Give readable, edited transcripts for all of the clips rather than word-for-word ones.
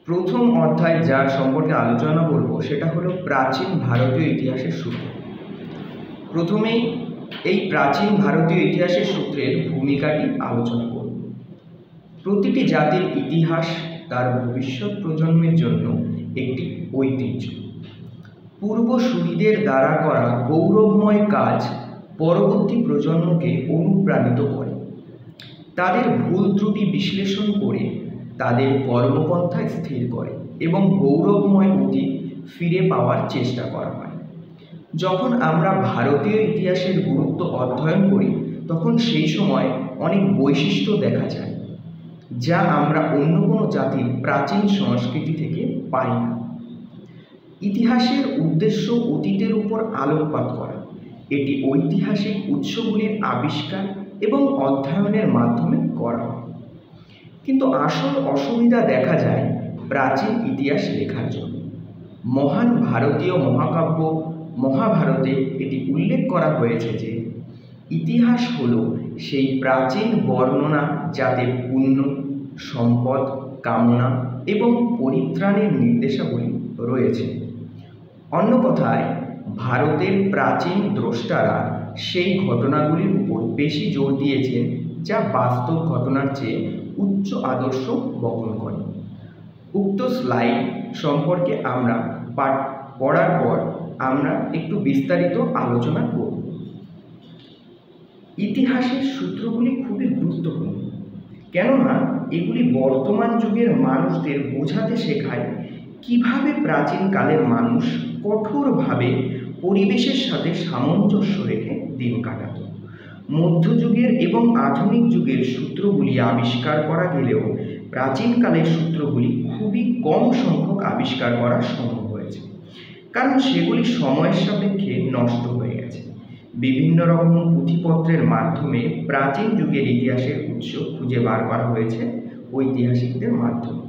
প্রথম অধ্যায় যার সম্পর্কে আলোচনা করব সেটা হলো প্রাচীন ভারতীয় ইতিহাসের সূত্র। প্রথমেই এই প্রাচীন ভারতীয় ইতিহাসের সূত্রের ভূমিকাটি আলোচনা করব। প্রতিটি জাতির ইতিহাস তার ভবিষ্যৎ প্রজন্মের জন্য একটি ঐতিহ্য। পূর্বসূরীদের দ্বারা করা গৌরবময় কাজ পরবর্তী প্রজন্মকে অনুপ্রাণিত করে। তাদের ভুল ত্রুটি বিশ্লেষণ করে তাদের কর্মপন্থা স্থির করে এবং গৌরবময় অতীত ফিরে পাওয়ার চেষ্টা করা হয়। যখন আমরা ভারতীয় ইতিহাসের গুরুত্ব অধ্যয়ন করি তখন সেই সময় অনেক বৈশিষ্ট্য দেখা যায় যা আমরা অন্য কোনো জাতির প্রাচীন সংস্কৃতি থেকে পাই না। ইতিহাসের উদ্দেশ্য অতীতের উপর আলোকপাত করা। এটি ঐতিহাসিক উৎসগুলির আবিষ্কার এবং অধ্যয়নের মাধ্যমে করা হয়। কিন্তু আসল অসুবিধা দেখা যায় প্রাচীন ইতিহাস লেখার জন্য। মহান ভারতীয় মহাকাব্য মহাভারতে এটি উল্লেখ করা হয়েছে যে ইতিহাস হলো সেই প্রাচীন বর্ণনা যাতে পুণ্য, সম্পদ, কামনা এবং পরিত্রাণের নির্দেশাবলী রয়েছে। অন্য কথায় ভারতের প্রাচীন দ্রষ্টারা সেই ঘটনাগুলির উপর বেশি জোর দিয়েছেন যা বাস্তব ঘটনার চেয়ে উচ্চ আদর্শ বহন করে। উক্ত স্লাইড সম্পর্কে আমরা পড়ার পর আমরা একটু বিস্তারিত আলোচনা করব। ইতিহাসের সূত্রগুলি খুবই গুরুত্বপূর্ণ, কেননা এগুলি বর্তমান যুগের মানুষদের বোঝাতে শেখায় কিভাবে প্রাচীনকালের মানুষ কঠোরভাবে পরিবেশের সাথে সামঞ্জস্য রেখে দিন কাটাত। মধ্যযুগের এবং আধুনিক যুগের সূত্রগুলি আবিষ্কার করা গেলেও প্রাচীনকালের সূত্রগুলি খুবই কম সংখ্যক আবিষ্কার করা সম্ভব হয়েছে, কারণ সেগুলি সময়ের সাপেক্ষে নষ্ট হয়ে গেছে। বিভিন্ন রকম পুঁথিপত্রের মাধ্যমে প্রাচীন যুগের ইতিহাসের উৎস খুঁজে বার করা হয়েছে ঐতিহাসিকদের মাধ্যমে।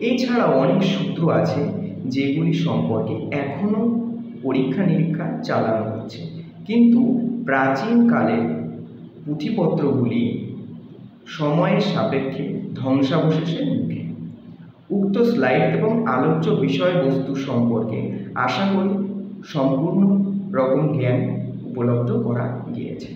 এছাড়াও অনেক সূত্র আছে যেগুলি সম্পর্কে এখনও পরীক্ষা নিরীক্ষা চালানো হচ্ছে, কিন্তু প্রাচীনকালের পুঁথিপত্রগুলি সময়ের সাপেক্ষে ধ্বংসাবশেষের মুখে। উক্ত স্লাইড এবং আলোচ্য বিষয়বস্তু সম্পর্কে আশা করি সম্পূর্ণ রকম জ্ঞান উপলব্ধ করা গিয়েছে।